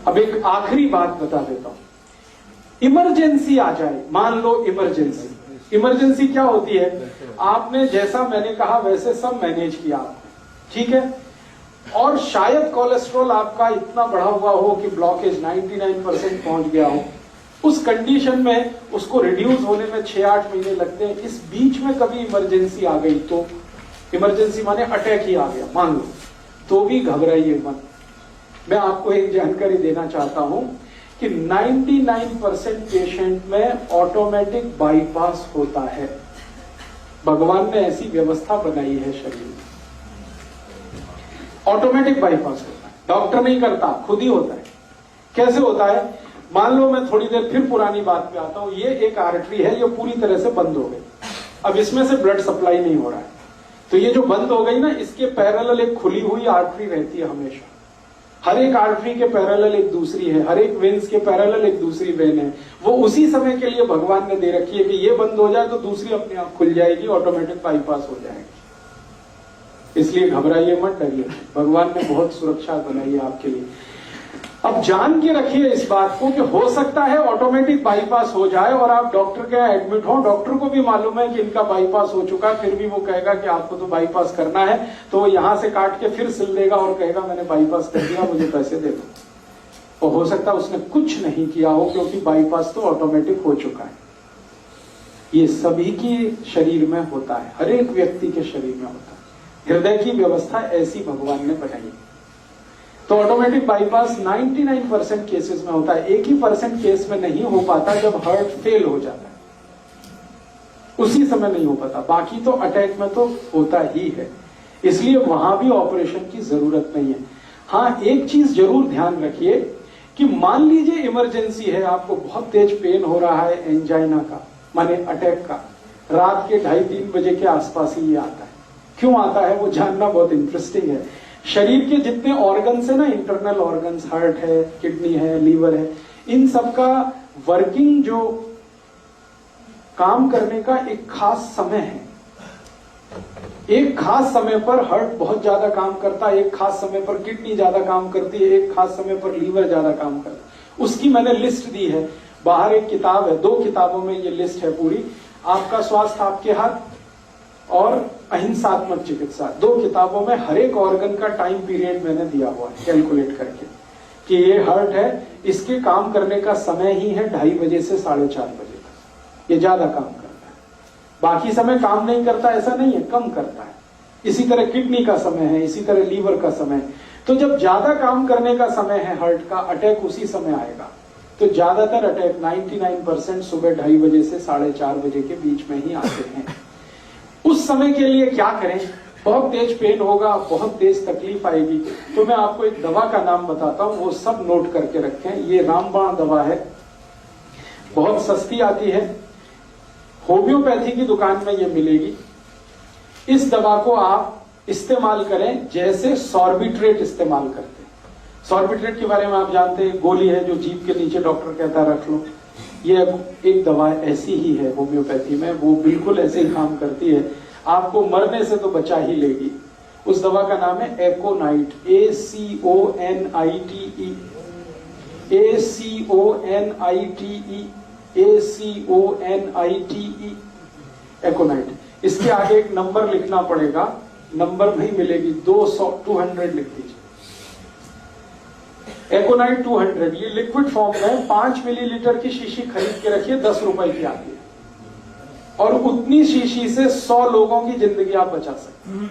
अब एक आखिरी बात बता देता हूं, इमरजेंसी आ जाए, मान लो इमरजेंसी। इमरजेंसी क्या होती है? आपने जैसा मैंने कहा वैसे सब मैनेज किया, ठीक है, और शायद कोलेस्ट्रॉल आपका इतना बढ़ा हुआ हो कि ब्लॉकेज 99% पहुंच गया हो। उस कंडीशन में उसको रिड्यूस होने में 6-8 महीने लगते हैं। इस बीच में कभी इमरजेंसी आ गई तो, इमरजेंसी माने अटैक ही आ गया मान लो, तो भी घबराइए मत। मैं आपको एक जानकारी देना चाहता हूं कि 99% पेशेंट में ऑटोमेटिक बाईपास होता है। भगवान ने ऐसी व्यवस्था बनाई है शरीर में, ऑटोमेटिक बाईपास होता है, डॉक्टर नहीं करता, खुद ही होता है। कैसे होता है? मान लो मैं थोड़ी देर फिर पुरानी बात पे आता हूं, ये एक आर्टरी है, ये पूरी तरह से बंद हो गई, अब इसमें से ब्लड सप्लाई नहीं हो रहा है, तो ये जो बंद हो गई ना, इसके पैरेलल एक खुली हुई आर्टरी रहती है हमेशा। हर एक आर्टरी के पैरेलल एक दूसरी है, हर एक वेन्स के पैरेलल एक दूसरी वेन है। वो उसी समय के लिए भगवान ने दे रखी है कि ये बंद हो जाए तो दूसरी अपने आप खुल जाएगी, ऑटोमेटिक बाईपास हो जाएगी। इसलिए घबराइए मत, डरिए, भगवान ने बहुत सुरक्षा बनाई है आपके लिए। अब जान के रखिए इस बात को कि हो सकता है ऑटोमेटिक बाईपास हो जाए और आप डॉक्टर के यहाँ एडमिट हो, डॉक्टर को भी मालूम है कि इनका बाईपास हो चुका है, फिर भी वो कहेगा कि आपको तो बाईपास करना है, तो वो यहां से काट के फिर सिल देगा और कहेगा मैंने बाईपास कर दिया, मुझे पैसे दे दो। और हो सकता है उसने कुछ नहीं किया हो, क्योंकि बाईपास तो ऑटोमेटिक हो चुका है। ये सभी के शरीर में होता है, हर एक व्यक्ति के शरीर में होता है। हृदय की व्यवस्था ऐसी भगवान ने बनाई। तो ऑटोमेटिक बाईपास 99% केसेस में होता है। 1% केस में नहीं हो पाता जब हार्ट फेल हो जाता है, उसी समय नहीं हो पाता, बाकी तो अटैक में तो होता ही है। इसलिए वहां भी ऑपरेशन की जरूरत नहीं है। हाँ, एक चीज जरूर ध्यान रखिए कि मान लीजिए इमरजेंसी है, आपको बहुत तेज पेन हो रहा है, एंजाइना का माने अटैक का, रात के 2:30-3 बजे के आसपास ही ये आता है। क्यों आता है वो जानना बहुत इंटरेस्टिंग है। शरीर के जितने ऑर्गन्स है ना, इंटरनल ऑर्गन्स, हार्ट है, किडनी है, लीवर है, इन सब का वर्किंग जो काम करने का एक खास समय है। एक खास समय पर हार्ट बहुत ज्यादा काम करता है, एक खास समय पर किडनी ज्यादा काम करती है, एक खास समय पर लीवर ज्यादा काम करता है। उसकी मैंने लिस्ट दी है, बाहर एक किताब है, 2 किताबों में ये लिस्ट है पूरी। आपका स्वास्थ्य आपके हाथ और अहिंसात्मक चिकित्सा, 2 किताबों में हर एक ऑर्गन का टाइम पीरियड मैंने दिया हुआ है कैलकुलेट करके कि ये हार्ट है, इसके काम करने का समय ही है 2:30 बजे से 4:30 बजे तक। ये ज्यादा काम करता है, बाकी समय काम नहीं करता ऐसा नहीं है, कम करता है। इसी तरह किडनी का समय है, इसी तरह लीवर का समय। तो जब ज्यादा काम करने का समय है हार्ट का, अटैक उसी समय आएगा। तो ज्यादातर अटैक 99% सुबह 2:30 बजे से 4:30 बजे के बीच में ही आते हैं। उस समय के लिए क्या करें? बहुत तेज पेन होगा, बहुत तेज तकलीफ आएगी, तो मैं आपको एक दवा का नाम बताता हूं, वो सब नोट करके रखें। ये रामबाण दवा है, बहुत सस्ती आती है, होम्योपैथी की दुकान में ये मिलेगी। इस दवा को आप इस्तेमाल करें जैसे सॉर्बिट्रेट इस्तेमाल करते हैं। सॉर्बिट्रेट के बारे में आप जानते हैं, गोली है जो जीभ के नीचे डॉक्टर कहता है रख लो। ये एक दवा ऐसी ही है होम्योपैथी में, वो बिल्कुल ऐसे ही काम करती है, आपको मरने से तो बचा ही लेगी। उस दवा का नाम है एकोनाइट, ACONITE, ACONITE, ACONITE, एकोनाइट। इसके आगे एक नंबर लिखना पड़ेगा, नंबर नहीं मिलेगी, 200 लिख दीजिए। एकोनाइट 200, ये लिक्विड फॉर्म में 5 मिलीलीटर की शीशी खरीद के रखिए, 10 रुपए की आती है, और उतनी शीशी से 100 लोगों की जिंदगी आप बचा सकते हैं।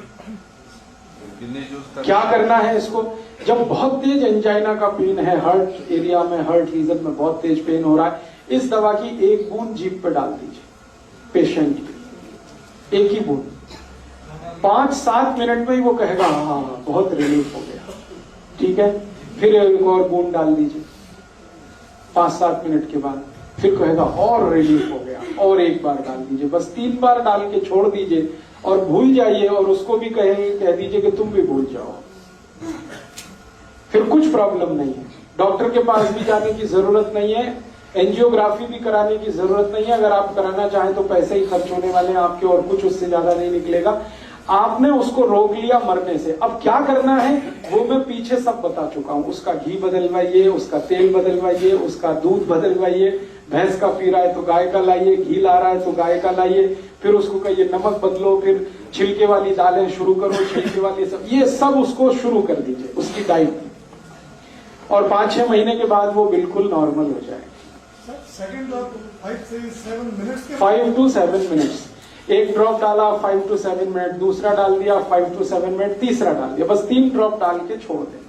क्या करना है इसको, जब बहुत तेज एंजाइना का पेन है, हार्ट एरिया में, हार्ट रीजन में बहुत तेज पेन हो रहा है, इस दवा की एक बूंद जीभ पे डाल दीजिए पेशेंट की, एक ही बूंद। 5-7 मिनट में ही वो कहेगा हाँ बहुत रिलीफ हो गया, ठीक है। फिर एक और बूंद डाल दीजिए 5-7 मिनट के बाद, फिर कहेगा और रिलीफ हो गया, और एक बार डाल दीजिए। बस 3 बार डाल के छोड़ दीजिए और भूल जाइए, और उसको भी कह दीजिए कि तुम भी भूल जाओ, फिर कुछ प्रॉब्लम नहीं है। डॉक्टर के पास भी जाने की जरूरत नहीं है, एंजियोग्राफी भी कराने की जरूरत नहीं है। अगर आप कराना चाहें तो पैसे ही खर्च होने वाले हैं आपके, और कुछ उससे ज्यादा नहीं निकलेगा। आपने उसको रोक लिया मरने से, अब क्या करना है वो मैं पीछे सब बता चुका हूं। उसका घी बदलवाइए, उसका तेल बदलवाइए, उसका दूध बदलवाइए, भैंस का पी रहा है तो गाय का लाइए, घी ला रहा है तो गाय का लाइए, फिर उसको कहिए नमक बदलो, फिर छिलके वाली दालें शुरू करो, छिलके वाली सब, ये सब उसको शुरू कर दीजिए उसकी डाइट, और 5-6 महीने के बाद वो बिल्कुल नॉर्मल हो जाएगा। सेकंड ड्रॉप 5 से 7 मिनट्स के 5 to 7 मिनट्स, एक ड्रॉप डाला 5 to 7 मिनट, दूसरा डाल दिया 5 to 7 मिनट, तीसरा डाल दिया, बस 3 ड्रॉप डाल के छोड़ दें।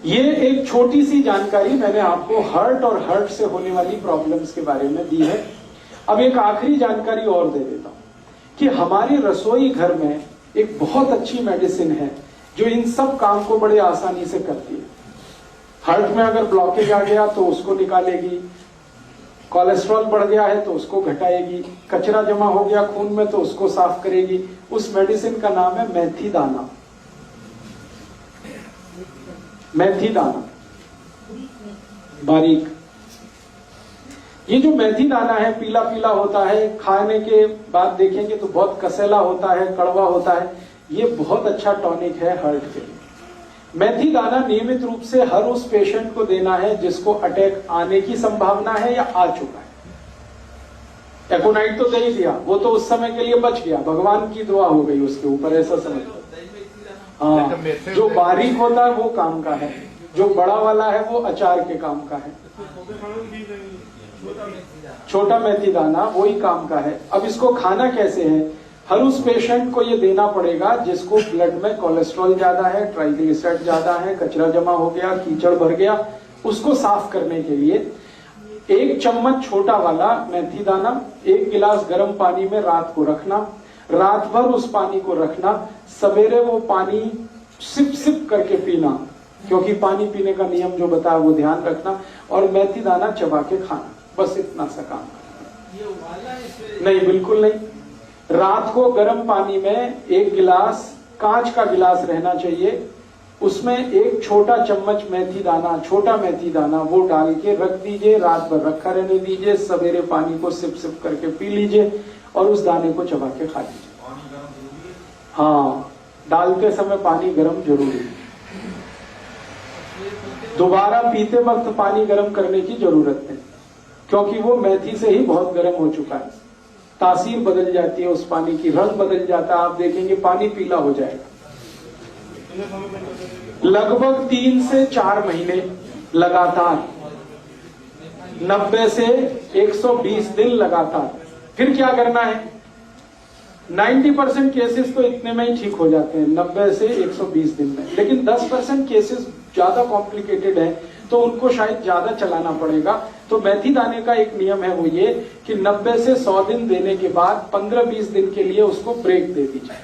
ये एक छोटी सी जानकारी मैंने आपको हार्ट और हार्ट से होने वाली प्रॉब्लम्स के बारे में दी है। अब एक आखिरी जानकारी और दे देता हूं कि हमारी रसोई घर में एक बहुत अच्छी मेडिसिन है जो इन सब काम को बड़े आसानी से करती है। हार्ट में अगर ब्लॉकेज आ गया तो उसको निकालेगी, कोलेस्ट्रॉल बढ़ गया है तो उसको घटाएगी, कचरा जमा हो गया खून में तो उसको साफ करेगी। उस मेडिसिन का नाम है मेथी दाना। मेथी दाना बारीक, ये जो मेथी दाना है पीला पीला होता है, खाने के बाद देखेंगे तो बहुत कसेला होता है, कड़वा होता है। ये बहुत अच्छा टॉनिक है हार्ट के लिए। मेथी दाना नियमित रूप से हर उस पेशेंट को देना है जिसको अटैक आने की संभावना है या आ चुका है। एकोनाइट तो दे ही दिया, वो तो उस समय के लिए बच गया, भगवान की दुआ हो गई उसके ऊपर, ऐसा समझ लो। हाँ, जो बारीक होता है वो काम का है, जो बड़ा वाला है वो अचार के काम का है। छोटा मेथी दाना वही काम का है। अब इसको खाना कैसे है, हर उस पेशेंट को ये देना पड़ेगा जिसको ब्लड में कोलेस्ट्रॉल ज्यादा है, ट्राइग्लिसराइड ज्यादा है, कचरा जमा हो गया, कीचड़ भर गया, उसको साफ करने के लिए 1 चम्मच छोटा वाला मेथी दाना 1 गिलास गर्म पानी में रात को रखना, रात भर उस पानी को रखना, सवेरे वो पानी सिप सिप करके पीना, क्योंकि पानी पीने का नियम जो बताया वो ध्यान रखना, और मेथी दाना चबा के खाना, बस इतना सा काम। नहीं, बिल्कुल नहीं। रात को गर्म पानी में 1 गिलास, कांच का गिलास रहना चाहिए, उसमें 1 छोटा चम्मच मेथी दाना, छोटा मेथी दाना वो डाल के रख दीजिए, रात भर रखा रहने दीजिए, सवेरे पानी को सिप सिप करके पी लीजिए और उस दाने को चबा के खा लीजिए। हाँ, डालते समय पानी गर्म जरूरी है। दोबारा पीते वक्त पानी गर्म करने की जरूरत नहीं, क्योंकि वो मेथी से ही बहुत गर्म हो चुका है, तासीर बदल जाती है उस पानी की, रंग बदल जाता है, आप देखेंगे पानी पीला हो जाएगा। लगभग 3 से 4 महीने लगातार, 90 से 120 दिन लगातार। फिर क्या करना है, 90% केसेस तो इतने में ही ठीक हो जाते हैं, 90 से 120 दिन में, लेकिन 10% केसेस ज्यादा कॉम्प्लिकेटेड है तो उनको शायद ज्यादा चलाना पड़ेगा। तो मेथी दाने का एक नियम है, वो ये कि 90 से 100 दिन देने के बाद 15-20 दिन के लिए उसको ब्रेक दे दीजिए,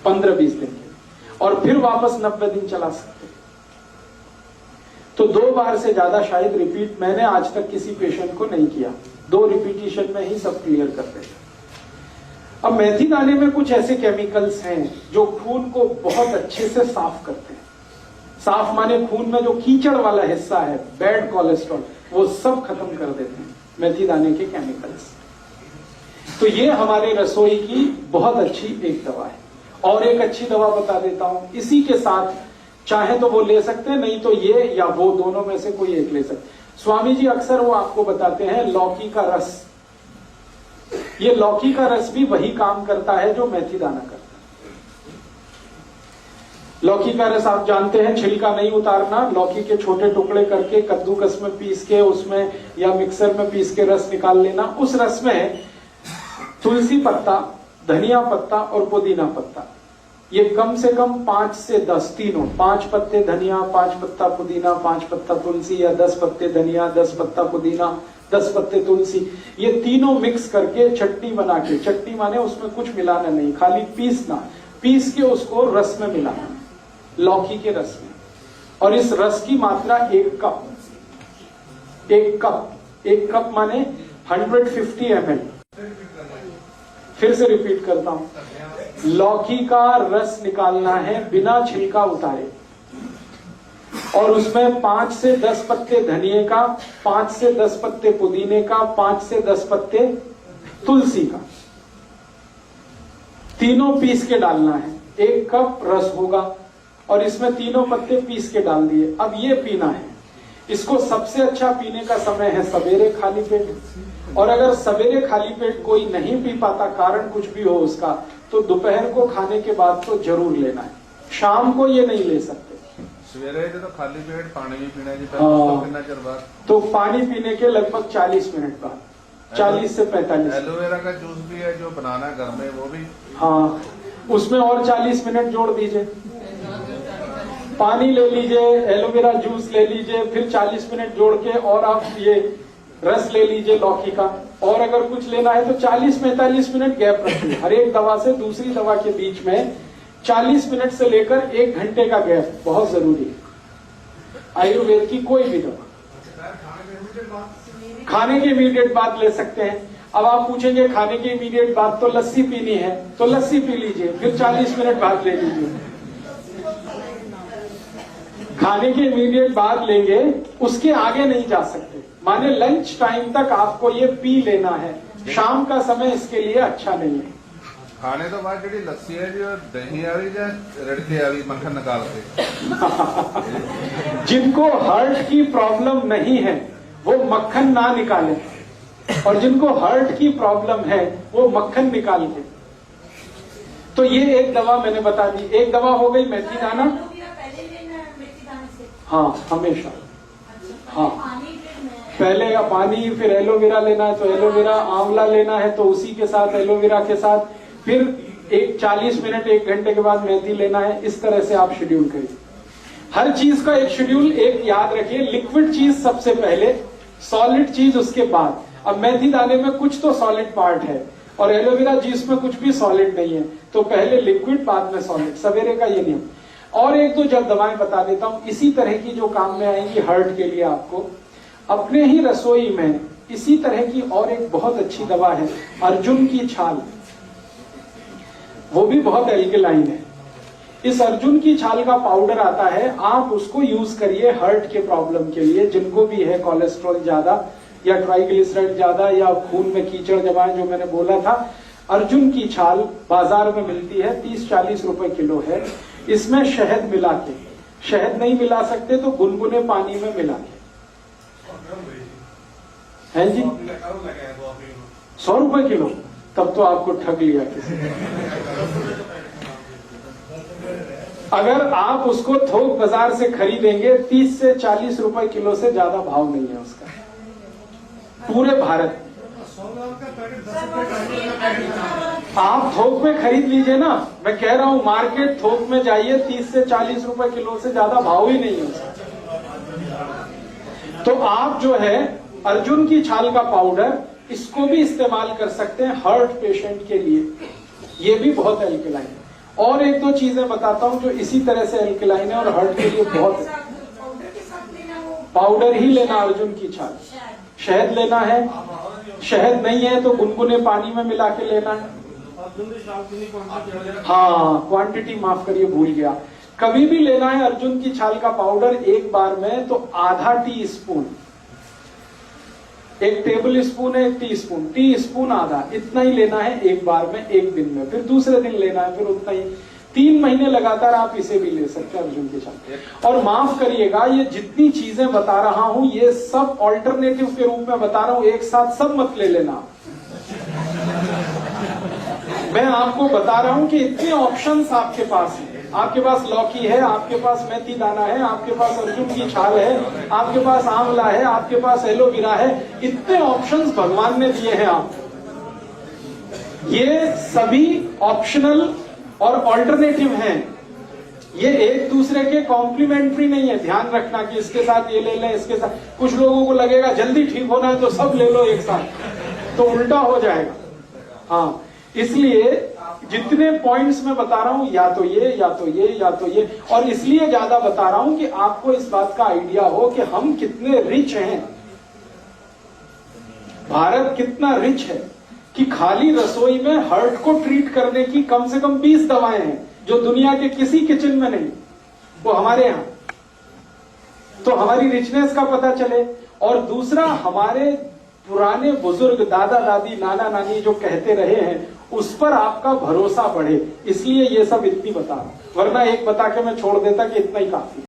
15-20 दिन के, और फिर वापस 90 दिन चला सकते हैं। तो 2 बार से ज्यादा शायद रिपीट मैंने आज तक किसी पेशेंट को नहीं किया, 2 रिपीटिशन में ही सब क्लियर कर देते। अब मेथी दाने में कुछ ऐसे केमिकल्स हैं जो खून को बहुत अच्छे से साफ करते हैं। साफ माने खून में जो कीचड़ वाला हिस्सा है, बैड कोलेस्ट्रॉल, वो सब खत्म कर देते हैं मेथी दाने के केमिकल्स। तो ये हमारे रसोई की बहुत अच्छी एक दवा है। और एक अच्छी दवा बता देता हूं, इसी के साथ चाहे तो वो ले सकते हैं, नहीं तो ये या वो दोनों में से कोई एक ले सकते। स्वामी जी अक्सर वो आपको बताते हैं लौकी का रस, ये लौकी का रस भी वही काम करता है जो मेथी दाना करता है। लौकी का रस आप जानते हैं, छिलका नहीं उतारना, लौकी के छोटे टुकड़े करके कद्दूकस में पीस के उसमें या मिक्सर में पीस के रस निकाल लेना। उस रस में तुलसी पत्ता, धनिया पत्ता और पुदीना पत्ता, ये कम से कम 5 से 10 तीनों, 5 पत्ते धनिया, 5 पत्ता पुदीना, 5 पत्ता तुलसी, या 10 पत्ते धनिया, 10 पत्ता पुदीना, 10 पत्ते तुलसी, ये तीनों मिक्स करके चटनी बना के, चटनी माने उसमें कुछ मिलाना नहीं, खाली पीसना, पीस के उसको रस में मिलाना, लौकी के रस में। और इस रस की मात्रा 1 कप माने 150 ml। फिर से रिपीट करता हूं, लौकी का रस निकालना है बिना छिलका उतारे, और उसमें 5 से 10 पत्ते धनिए का, 5 से 10 पत्ते पुदीने का, 5 से 10 पत्ते तुलसी का, तीनों पीस के डालना है। 1 कप रस होगा और इसमें तीनों पत्ते पीस के डाल दिए। अब ये पीना है। इसको सबसे अच्छा पीने का समय है सवेरे खाली पेट, और अगर सवेरे खाली पेट कोई नहीं पी पाता, कारण कुछ भी हो उसका, तो दोपहर को खाने के बाद तो जरूर लेना है। शाम को ये नहीं ले सकते। सवेरे तो खाली पेट पानी भी पीना जी, हाँ। कितना चਿਰ बाद? तो पानी पीने के लगभग 40 मिनट बाद, 40 से 45। एलोवेरा का जूस भी है जो बनाना घर में, वो भी हाँ, उसमें और 40 मिनट जोड़ दीजिए। पानी ले लीजिए, एलोवेरा जूस ले लीजिए, फिर 40 मिनट जोड़ के और आप ये रस ले लीजिए लौकी का। और अगर कुछ लेना है तो 40-45 मिनट गैप रखिए। हर एक दवा से दूसरी दवा के बीच में 40 मिनट से लेकर 1 घंटे का गैप बहुत जरूरी है। आयुर्वेद की कोई भी दवा खाने के इमीडिएट बाद ले सकते हैं। अब आप पूछेंगे खाने के इमीडिएट बाद तो लस्सी पीनी है, तो लस्सी पी लीजिए, फिर 40 मिनट बाद ले लीजिए। खाने के इमीडिएट बाद लेंगे, उसके आगे नहीं जा सकते, माने लंच टाइम तक आपको ये पी लेना है। शाम का समय इसके लिए अच्छा नहीं है। खाने तो बाद जी लस्सी है जो दही आवी या रड़के आवी मक्खन निकाल के। जिनको हार्ट की प्रॉब्लम नहीं है वो मक्खन ना निकाले, और जिनको हार्ट की प्रॉब्लम है वो मक्खन निकाल के। तो ये एक दवा मैंने बता दी। एक दवा हो गई मेथी दाना। हाँ, हमेशा। हाँ, पहले या पानी, फिर एलोवेरा लेना है तो एलोवेरा, आंवला लेना है तो उसी के साथ एलोवेरा के साथ, फिर 40 मिनट 1 घंटे के बाद मेथी लेना है। इस तरह से आप शेड्यूल करिए। हर चीज का एक शेड्यूल। एक याद रखिए, लिक्विड चीज सबसे पहले, सॉलिड चीज उसके बाद। अब मेथी दाने में कुछ तो सॉलिड पार्ट है और एलोवेरा जूस में कुछ भी सॉलिड नहीं है, तो पहले लिक्विड बाद में सॉलिड, सवेरे का ये नियम। और एक दो जब दवाएं बता देता हूं इसी तरह की जो काम में आएंगी हार्ट के लिए। आपको अपने ही रसोई में इसी तरह की और एक बहुत अच्छी दवा है, अर्जुन की छाल। वो भी बहुत एल्कलाइन है। इस अर्जुन की छाल का पाउडर आता है, आप उसको यूज करिए हार्ट के प्रॉब्लम के लिए। जिनको भी है कोलेस्ट्रॉल ज्यादा या ट्राइग्लिसराइड ज्यादा या खून में कीचड़ जमा, जो मैंने बोला था, अर्जुन की छाल बाजार में मिलती है, 30-40 रुपए किलो है। इसमें शहद मिला के, शहद नहीं मिला सकते तो गुनगुने पानी में मिला के, है जी, 100 रुपए किलो। तब तो आपको ठग लिया किसी ने। अगर आप उसको थोक बाजार से खरीदेंगे 30 से 40 रुपए किलो से ज्यादा भाव नहीं है उसका पूरे भारत। 100 ग्राम का पैकेट 10 रुपए का। आप थोक में खरीद लीजिए ना, मैं कह रहा हूं मार्केट थोक में जाइए, 30 से 40 रुपए किलो से ज्यादा भाव ही नहीं है उसका। तो आप जो है अर्जुन की छाल का पाउडर, इसको भी इस्तेमाल कर सकते हैं हार्ट पेशेंट के लिए। ये भी बहुत एल्कलाइन है। और एक दो चीजें बताता हूं जो इसी तरह से एल्कलाइन है और हार्ट के लिए बहुत। पाउडर ही लेना अर्जुन की छाल। शहद लेना है, शहद नहीं है तो गुनगुने पानी में मिला के लेना है। हाँ, क्वांटिटी माफ करिए, भूल गया। कभी भी लेना है अर्जुन की छाल का पाउडर एक बार में तो आधा टी स्पून, 1 टेबल स्पून है 1 टी स्पून आधा, इतना ही लेना है एक बार में, एक दिन में। फिर दूसरे दिन लेना है, फिर उतना ही। 3 महीने लगातार आप इसे भी ले सकते हैं अर्जुन की छाल। और माफ करिएगा, ये जितनी चीजें बता रहा हूं ये सब ऑल्टरनेटिव के रूप में बता रहा हूं, एक साथ सब मत ले लेना। मैं आपको बता रहा हूं कि इतने ऑप्शंस आपके पास हैं। आपके पास लौकी है, आपके पास मेथी दाना है, आपके पास अर्जुन की छाल है, आपके पास आंवला है, आपके पास एलोवेरा है। इतने ऑप्शंस भगवान ने दिए हैं आपको। ये सभी ऑप्शनल और ऑल्टरनेटिव हैं। ये एक दूसरे के कॉम्प्लीमेंट्री नहीं है। ध्यान रखना कि इसके साथ ये ले लें, इसके साथ। कुछ लोगों को लगेगा जल्दी ठीक होना है तो सब ले लो एक साथ, तो उल्टा हो जाएगा। हाँ, इसलिए जितने पॉइंट्स मैं बता रहा हूं, या तो ये या तो ये या तो ये, और इसलिए ज्यादा बता रहा हूं कि आपको इस बात का आइडिया हो कि हम कितने रिच हैं। भारत कितना रिच है कि खाली रसोई में हार्ट को ट्रीट करने की कम से कम 20 दवाएं हैं जो दुनिया के किसी किचन में नहीं, वो हमारे यहां। तो हमारी रिचनेस का पता चले। और दूसरा, हमारे पुराने बुजुर्ग दादा दादी नाना नानी जो कहते रहे हैं उस पर आपका भरोसा बढ़े, इसलिए ये सब इतनी बता रहा हूं। वरना एक बता के मैं छोड़ देता कि इतना ही काफी।